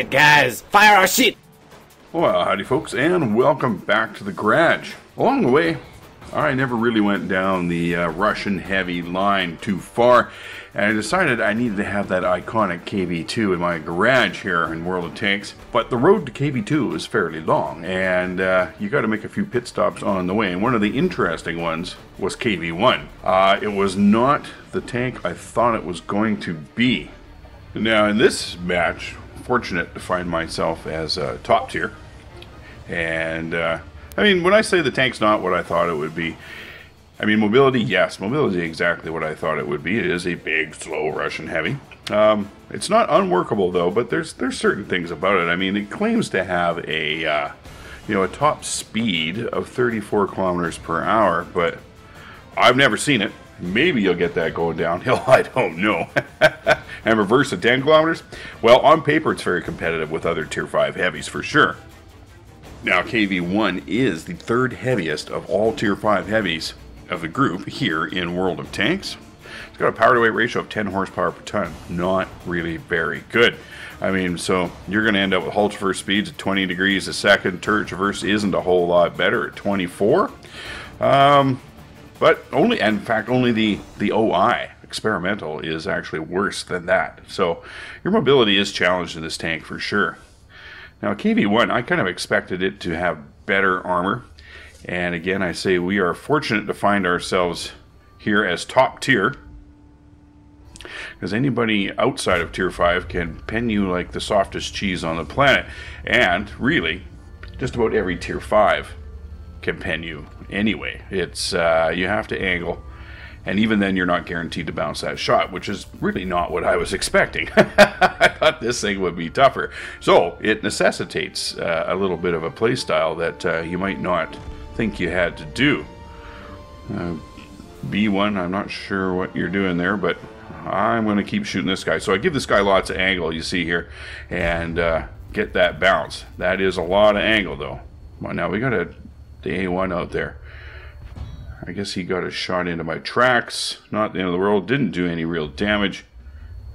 Alright guys, fire our shit! Well, howdy folks, and welcome back to the garage. Along the way, I never really went down the Russian heavy line too far, and I decided I needed to have that iconic KV-2 in my garage here in World of Tanks. But the road to KV-2 is fairly long, and you got to make a few pit stops on the way, and one of the interesting ones was KV-1. It was not the tank I thought it was going to be. Now in this match, fortunate to find myself as top tier, and I mean, when I say the tank's not what I thought it would be, I mean mobility, yes, mobility is exactly what I thought it would be. It is a big, slow Russian heavy. It's not unworkable though, but there's certain things about it. I mean, it claims to have a a top speed of 34 kilometers per hour, but I've never seen it. Maybe you'll get that going downhill, I don't know. And reverse at 10 kilometers? Well, on paper it's very competitive with other tier 5 heavies for sure. Now KV-1 is the third heaviest of all tier 5 heavies of the group here in World of Tanks. It's got a power to weight ratio of 10 horsepower per ton. Not really very good. I mean, so you're going to end up with hull traverse speeds at 20 degrees a second. Turret traverse isn't a whole lot better at 24. But only, in fact, only the OI experimental is actually worse than that. So your mobility is challenged in this tank for sure. Now KV-1, I kind of expected it to have better armor. And again, I say we are fortunate to find ourselves here as top tier, because anybody outside of tier 5 can pen you like the softest cheese on the planet. And really, just about every tier 5 can pen you anyway. It's you have to angle, and even then you're not guaranteed to bounce that shot, which is really not what I was expecting. I thought this thing would be tougher. So it necessitates a little bit of a play style that you might not think you had to do. B1, I'm not sure what you're doing there, but I'm going to keep shooting this guy. So I give this guy lots of angle, you see here, and get that bounce. That is a lot of angle though. Well, now we got the A1 out there. I guess he got a shot into my tracks. Not the end of the world. Didn't do any real damage.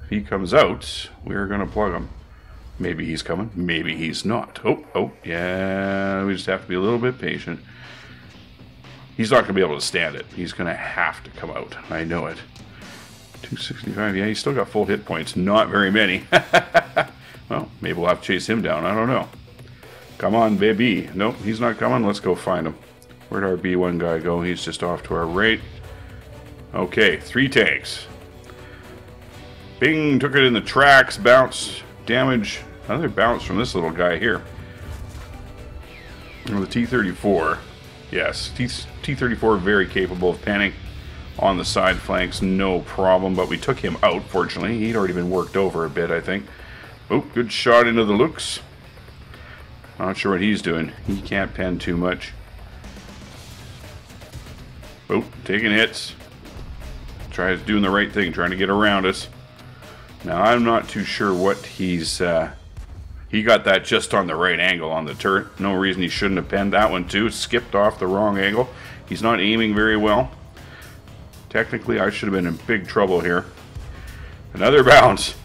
If he comes out, we're going to plug him. Maybe he's coming. Maybe he's not. Oh, yeah. We just have to be a little bit patient. He's not going to be able to stand it. He's going to have to come out. I know it. 265. Yeah, he's still got full hit points. Not very many. Well, maybe we'll have to chase him down. I don't know. Come on, baby. Nope, he's not coming. Let's go find him. Where'd our B1 guy go? He's just off to our right. Okay, 3 tanks. Bing, took it in the tracks. Bounce, damage. Another bounce from this little guy here. Oh, the T-34. Yes, T-34 very capable of panning on the side flanks, no problem. But we took him out, fortunately. He'd already been worked over a bit, I think. Oh, good shot into the looks. Not sure what he's doing. He can't pen too much. Oh, taking hits. Tries doing the right thing, trying to get around us. Now, I'm not too sure what he's... he got that just on the right angle on the turret. No reason he shouldn't have penned that one too. Skipped off the wrong angle. He's not aiming very well. Technically, I should have been in big trouble here. Another bounce.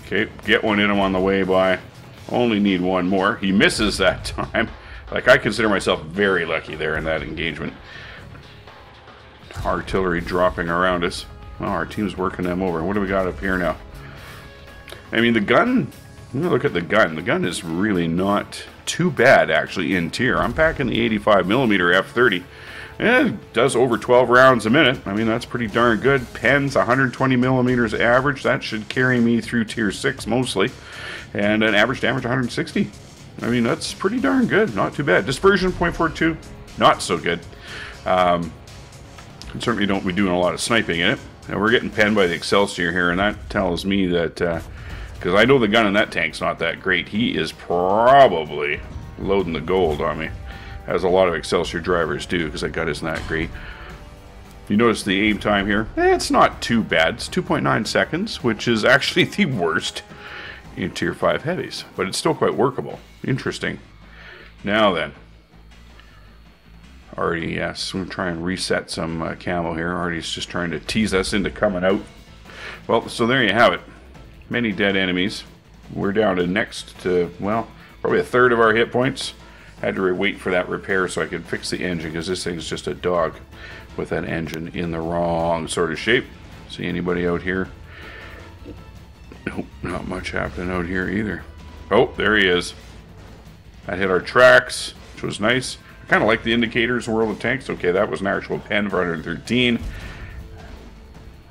Okay, get one in him on the way by. Only need one more. He misses that time. Like, I consider myself very lucky there in that engagement. Artillery dropping around us. Well, our team's working them over. What do we got up here now? I mean, the gun, look at the gun. The gun is really not too bad, actually, in tier. I'm packing the 85mm F30. And it does over 12 rounds a minute. I mean, that's pretty darn good. Pens, 120mm average. That should carry me through tier 6 mostly. And an average damage, 160. I mean, that's pretty darn good. Not too bad. Dispersion, 0.42. Not so good. Certainly don't be doing a lot of sniping in it. Now, we're getting penned by the Excelsior here, and that tells me that... because I know the gun in that tank's not that great. He is probably loading the gold on me. As a lot of Excelsior drivers do, because that gun isn't that great. You notice the aim time here? It's not too bad. It's 2.9 seconds, which is actually the worst in tier 5 heavies. But it's still quite workable. Interesting. Now then. Artie, yes, we'll try and reset some camo here. Artie's just trying to tease us into coming out. Well, so there you have it. many dead enemies. We're down to next to, well, probably a third of our hit points. Had to wait for that repair so I could fix the engine, because this thing's just a dog with that engine in the wrong sort of shape. See anybody out here? Nope, not much happening out here either. Oh, there he is. I hit our tracks, which was nice. I kind of like the indicators, World of Tanks. Okay, that was an actual pen for 113.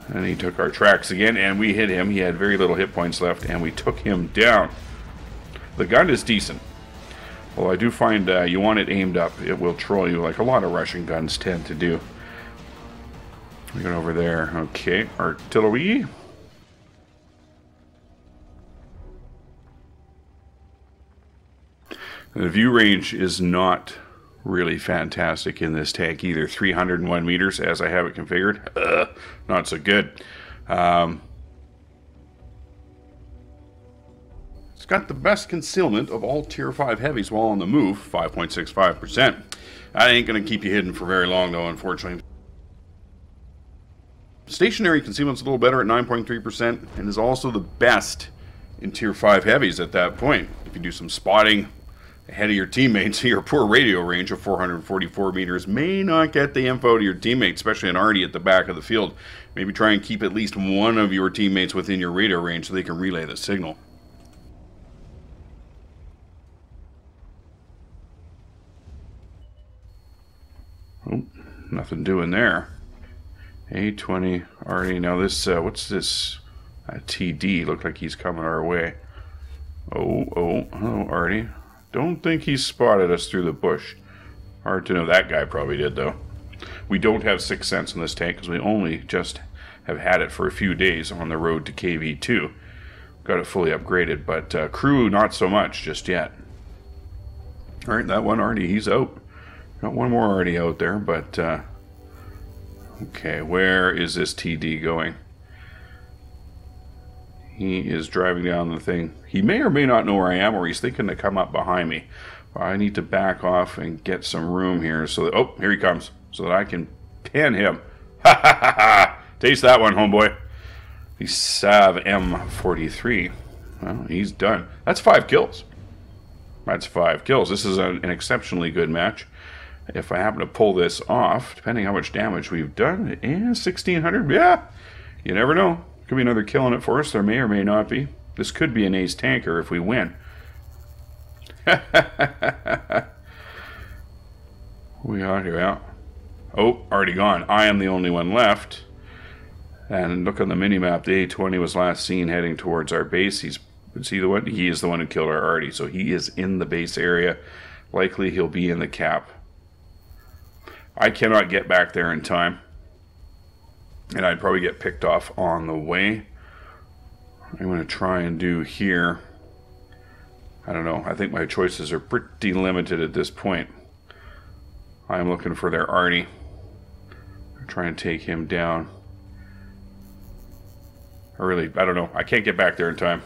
And he took our tracks again, and we hit him. He had very little hit points left, and we took him down. The gun is decent. Well, I do find you want it aimed up. It will troll you like a lot of Russian guns tend to do. We got over there. Okay, artillery. The view range is not really fantastic in this tank either. 301 meters as I have it configured. Not so good. It's got the best concealment of all tier 5 heavies while on the move, 5.65%. That ain't going to keep you hidden for very long though, unfortunately. Stationary concealment's a little better at 9.3% and is also the best in tier 5 heavies at that point. If you do some spotting ahead of your teammates, your poor radio range of 444 meters may not get the info to your teammates, especially an arty at the back of the field. Maybe try and keep at least one of your teammates within your radio range so they can relay the signal. Oh, nothing doing there. A20 arty. Now this, what's this? TD, looked like he's coming our way. Oh, hello arty. Don't think he spotted us through the bush. Hard to know. That guy probably did, though. We don't have 6th Sense in this tank because we only just have had it for a few days on the road to KV-2. Got it fully upgraded, but crew, not so much just yet. Alright, that one arty, he's out. Got one more arty out there, but... okay, where is this TD going? He is driving down the thing. He may or may not know where I am, or he's thinking to come up behind me. But I need to back off and get some room here so that... oh, here he comes. So that I can pin him. Ha ha ha ha! Taste that one, homeboy. The Sav M43. Well, he's done. That's 5 kills. That's 5 kills. This is an exceptionally good match. If I happen to pull this off, depending how much damage we've done, 1,600. Yeah, you never know. Could be another kill in it for us. There may or may not be. This could be an ace tanker if we win. We are here out. Oh, already gone. I am the only one left. And look on the minimap. The A20 was last seen heading towards our base. He's he the one? He is the one who killed our arty. So he is in the base area. Likely he'll be in the cap. I cannot get back there in time. And I'd probably get picked off on the way. I'm going to try and do here. I don't know. I think my choices are pretty limited at this point. I'm looking for their arty. Try and take him down. I don't know. I can't get back there in time.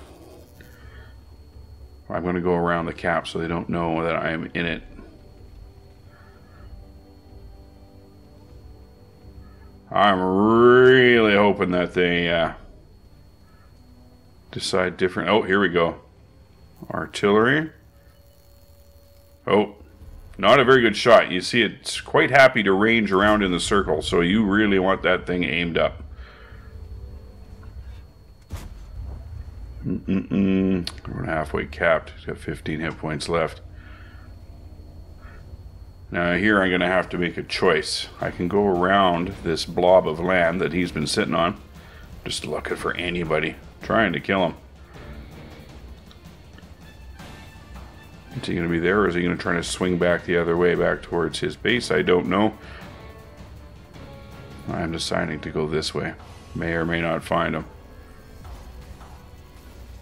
I'm going to go around the cap so they don't know that I'm in it. I'm really hoping that they decide different. Oh, here we go. Artillery. Oh, not a very good shot. You see, it's quite happy to range around in the circle, so you really want that thing aimed up. We're halfway capped. He's got 15 hit points left. Now here I'm going to have to make a choice. I can go around this blob of land that he's been sitting on, just looking for anybody, trying to kill him. Is he going to be there, or is he going to try to swing back the other way, back towards his base? I don't know. I'm deciding to go this way. May or may not find him.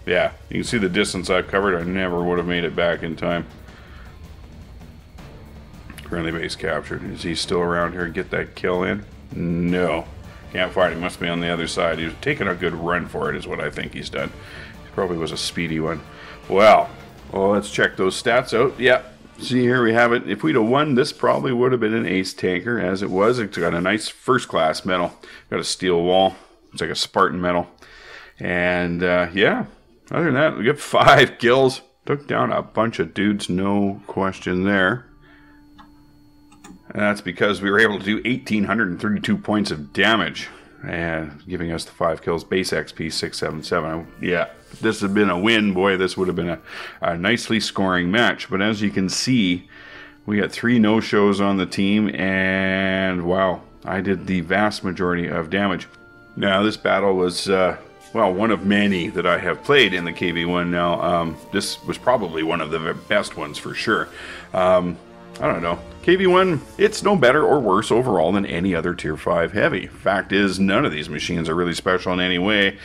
Yeah, you can see the distance I've covered. I never would have made it back in time. Friendly base captured. Is he still around here? Get that kill in? No. Can't find him. Must be on the other side. He's taking a good run for it is what I think he's done. He probably was a speedy one. Well, let's check those stats out. Yeah, see here we have it. If we'd have won, this probably would have been an ace tanker. As it was, it's got a nice first class medal. Got a steel wall. It's like a Spartan medal. And yeah, other than that, we get 5 kills. Took down a bunch of dudes, no question there. And that's because we were able to do 1,832 points of damage, and giving us the 5 kills. Base XP 677. Yeah, if this had been a win, boy, this would have been a nicely scoring match. But as you can see, we got 3 no-shows on the team, and wow, I did the vast majority of damage. Now, this battle was, well, one of many that I have played in the KV-1 now. This was probably one of the best ones for sure. I don't know. KV-1, it's no better or worse overall than any other Tier 5 heavy. Fact is, none of these machines are really special in any way.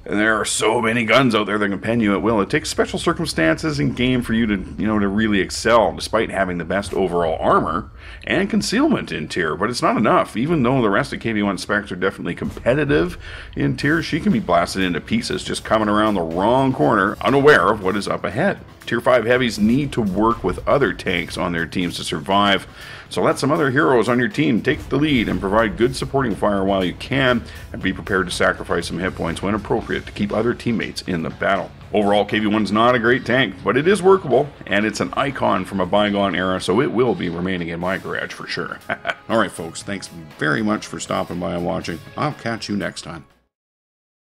And there are so many guns out there that can pen you at will. It takes special circumstances in game for you to, to really excel, despite having the best overall armor and concealment in tier. But it's not enough. Even though the rest of KV-1 specs are definitely competitive in tier, she can be blasted into pieces just coming around the wrong corner, unaware of what is up ahead. Tier 5 heavies need to work with other tanks on their teams to survive. So let some other heroes on your team take the lead and provide good supporting fire while you can, and be prepared to sacrifice some hit points when appropriate to keep other teammates in the battle. Overall, KV-1's not a great tank, but it is workable, and it's an icon from a bygone era, so it will be remaining in my garage for sure. Alright folks, thanks very much for stopping by and watching. I'll catch you next time.